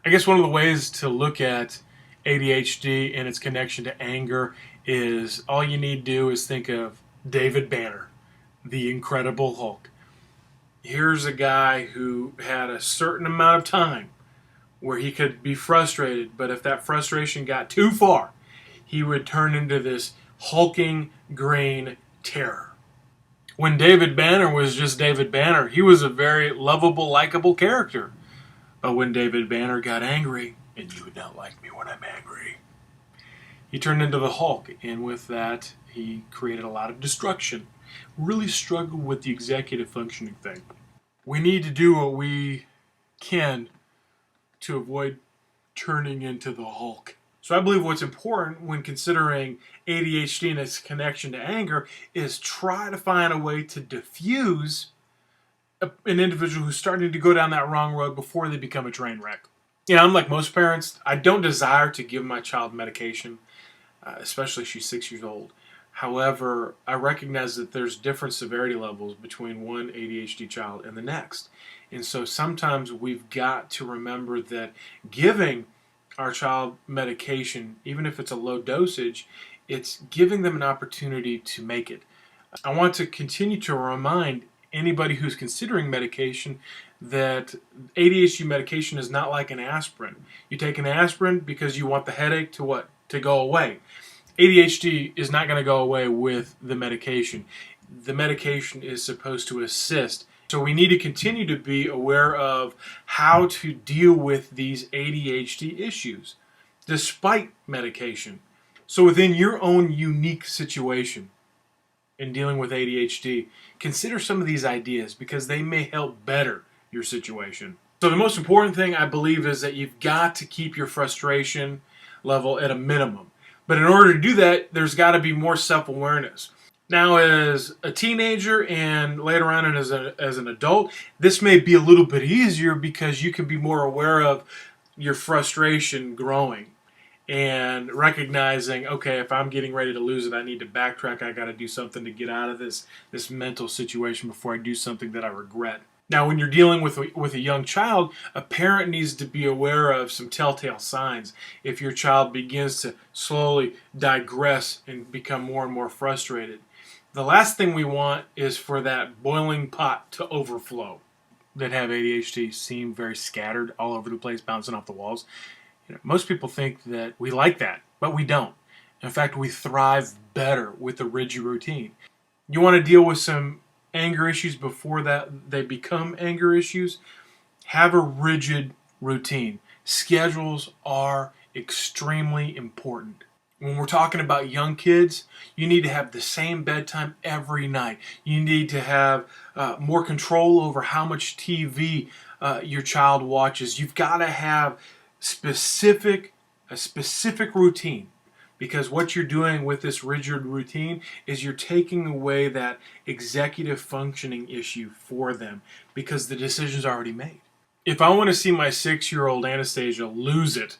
I guess one of the ways to look at ADHD and its connection to anger is all you need to do is think of David Banner, the Incredible Hulk. Here's a guy who had a certain amount of time where he could be frustrated, but if that frustration got too far, he would turn into this hulking green terror. When David Banner was just David Banner, he was a very lovable, likable character. But when David Banner got angry, and you would not like me when I'm angry, he turned into the Hulk, and with that, he created a lot of destruction. Really struggled with the executive functioning thing. We need to do what we can to avoid turning into the Hulk. So I believe what's important when considering ADHD and its connection to anger is try to find a way to diffuse an individual who's starting to go down that wrong road before they become a train wreck. Unlike most parents, I don't desire to give my child medication, especially if she's 6 years old. However, I recognize that there's different severity levels between one ADHD child and the next. And so sometimes we've got to remember that giving our child medication, even if it's a low dosage, it's giving them an opportunity to make it. I want to continue to remind anybody who's considering medication that ADHD medication is not like an aspirin. You take an aspirin because you want the headache to what? To go away. ADHD is not going to go away with the medication. The medication is supposed to assist. So we need to continue to be aware of how to deal with these ADHD issues despite medication. So within your own unique situation in dealing with ADHD, consider some of these ideas because they may help better your situation. So the most important thing I believe is that you've got to keep your frustration level at a minimum. But in order to do that, there's got to be more self-awareness. Now, as a teenager and later on as an adult, this may be a little bit easier because you can be more aware of your frustration growing and recognizing, okay, if I'm getting ready to lose it, I need to backtrack. I got to do something to get out of this mental situation before I do something that I regret. Now, when you're dealing with a young child, a parent needs to be aware of some telltale signs. If your child begins to slowly digress and become more and more frustrated, the last thing we want is for that boiling pot to overflow. That have ADHD seem very scattered all over the place, bouncing off the walls. Most people think that we like that, but we don't. In fact, we thrive better with a rigid routine. You want to deal with some anger issues before that they become anger issues? Have a rigid routine. Schedules are extremely important. When we're talking about young kids, you need to have the same bedtime every night. You need to have more control over how much TV your child watches. You've got to have a specific routine, because what you're doing with this rigid routine is you're taking away that executive functioning issue for them because the decision's already made. If I want to see my 6-year-old Anastasia lose it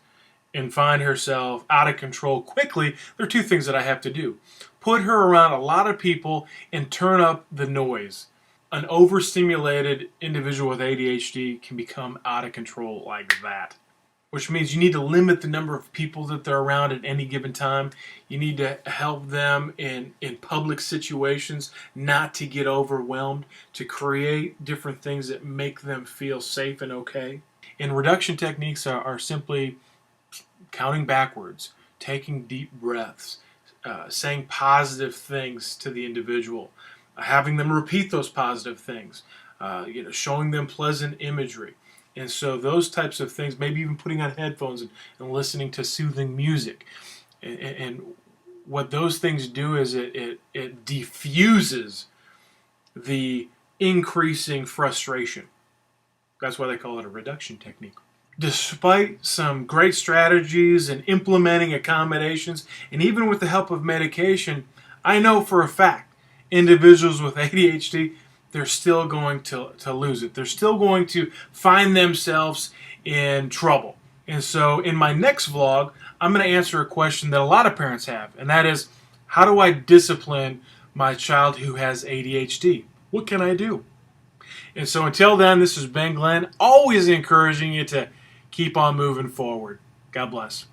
and find herself out of control quickly, there are two things that I have to do. Put her around a lot of people and turn up the noise. An overstimulated individual with ADHD can become out of control like that, which means you need to limit the number of people that they're around at any given time. You need to help them in public situations not to get overwhelmed, to create different things that make them feel safe and okay. And reduction techniques are simply counting backwards, taking deep breaths, saying positive things to the individual, having them repeat those positive things, showing them pleasant imagery. And so those types of things, maybe even putting on headphones and listening to soothing music. And what those things do is it diffuses the increasing frustration. That's why they call it a reduction technique. Despite some great strategies and implementing accommodations, and even with the help of medication, I know for a fact individuals with ADHD, they're still going to lose it. They're still going to find themselves in trouble. And so in my next vlog, I'm going to answer a question that a lot of parents have, and that is, how do I discipline my child who has ADHD? What can I do? And so until then, this is Ben Glenn, always encouraging you to keep on moving forward. God bless.